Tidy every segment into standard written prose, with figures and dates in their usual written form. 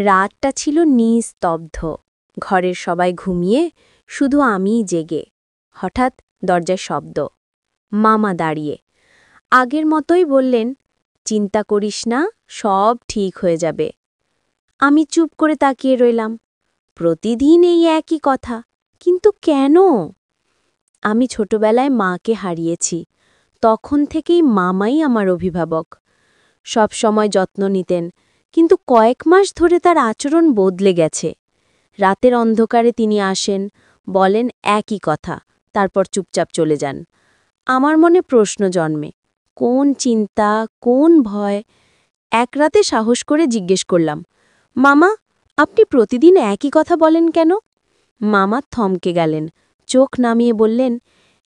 রাতটা ছিল নিস্তব্ধ। ঘরের সবাই ঘুমিয়ে, শুধু আমিই জেগে। হঠাৎ দরজায় শব্দ। মামা দাঁড়িয়ে আগের মতোই বললেন, চিন্তা করিস না, সব ঠিক হয়ে যাবে। আমি চুপ করে তাকিয়ে রইলাম। প্রতিদিন এই একই কথা, কিন্তু কেন? আমি ছোটবেলায় মাকে হারিয়েছি। তখন থেকেই মামাই আমার অভিভাবক। সব সময় যত্ন নিতেন, কিন্তু কয়েক মাস ধরে তার আচরণ বদলে গেছে। রাতের অন্ধকারে তিনি আসেন, বলেন একই কথা, তারপর চুপচাপ চলে যান। আমার মনে প্রশ্ন জন্মে, কোন চিন্তা, কোন ভয়? এক রাতে সাহস করে জিজ্ঞেস করলাম, মামা, আপনি প্রতিদিন একই কথা বলেন কেন? মামা থমকে গেলেন, চোখ নামিয়ে বললেন,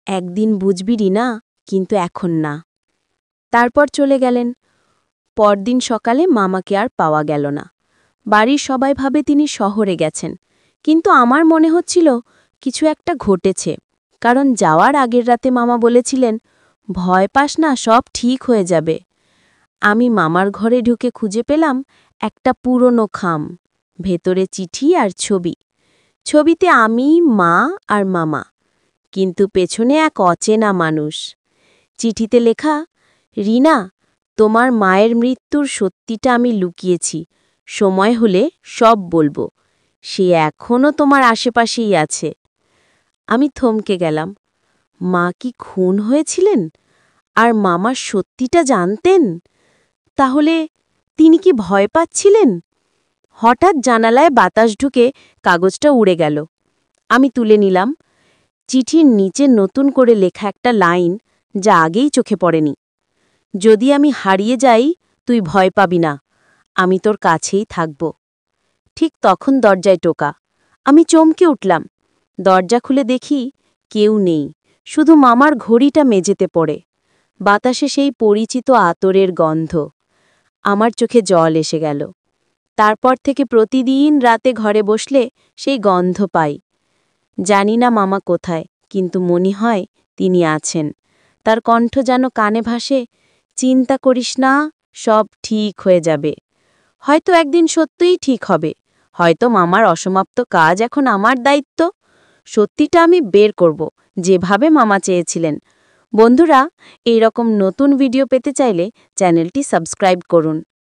একদিন বুঝবি রিনা, কিন্তু এখন না। তারপর চলে গেলেন। পরদিন সকালে মামাকে আর পাওয়া গেল না। বাড়ির সবাই ভাবে তিনি শহরে গেছেন, কিন্তু আমার মনে হচ্ছিল কিছু একটা ঘটেছে। কারণ যাওয়ার আগের রাতে মামা বলেছিলেন, ভয় পাস না, সব ঠিক হয়ে যাবে। আমি মামার ঘরে ঢুকে খুঁজে পেলাম একটা পুরনো খাম, ভেতরে চিঠি আর ছবি। ছবিতে আমি, মা আর মামা, কিন্তু পেছনে এক অচেনা মানুষ। চিঠিতে লেখা, রিনা, তোমার মায়ের মৃত্যুর সত্যিটা আমি লুকিয়েছি, সময় হলে সব বলবো। সে এখনও তোমার আশেপাশেই আছে। আমি থমকে গেলাম। মা কি খুন হয়েছিলেন? আর মামা সত্যিটা জানতেন? তাহলে তিনি কি ভয় পাচ্ছিলেন? হঠাৎ জানালায় বাতাস ঢুকে কাগজটা উড়ে গেল। আমি তুলে নিলাম। চিঠির নিচে নতুন করে লেখা একটা লাইন, যা আগেই চোখে পড়েনি। যদি আমি হারিয়ে যাই, তুই ভয় পাবি না, আমি তোর কাছেই থাকব। ঠিক তখন দরজায় টোকা। আমি চমকে উঠলাম। দরজা খুলে দেখি কেউ নেই, শুধু মামার ঘড়িটা মেঝেতে পড়ে। বাতাসে সেই পরিচিত আতরের গন্ধ। আমার চোখে জল এসে গেল। তারপর থেকে প্রতিদিন রাতে ঘরে বসলে সেই গন্ধ পাই। জানি না মামা কোথায়, কিন্তু মনে হয় তিনি আছেন। তার কণ্ঠ যেন কানে ভাসে, চিন্তা করিস না, সব ঠিক হয়ে যাবে। হয়তো একদিন সত্যিই ঠিক হবে, হয়তো মামার অসমাপ্ত কাজ এখন আমার দায়িত্ব। সত্যিটা আমি বের করব, যেভাবে মামা চেয়েছিলেন। বন্ধুরা, এই রকম নতুন ভিডিও পেতে চাইলে চ্যানেলটি সাবস্ক্রাইব করুন।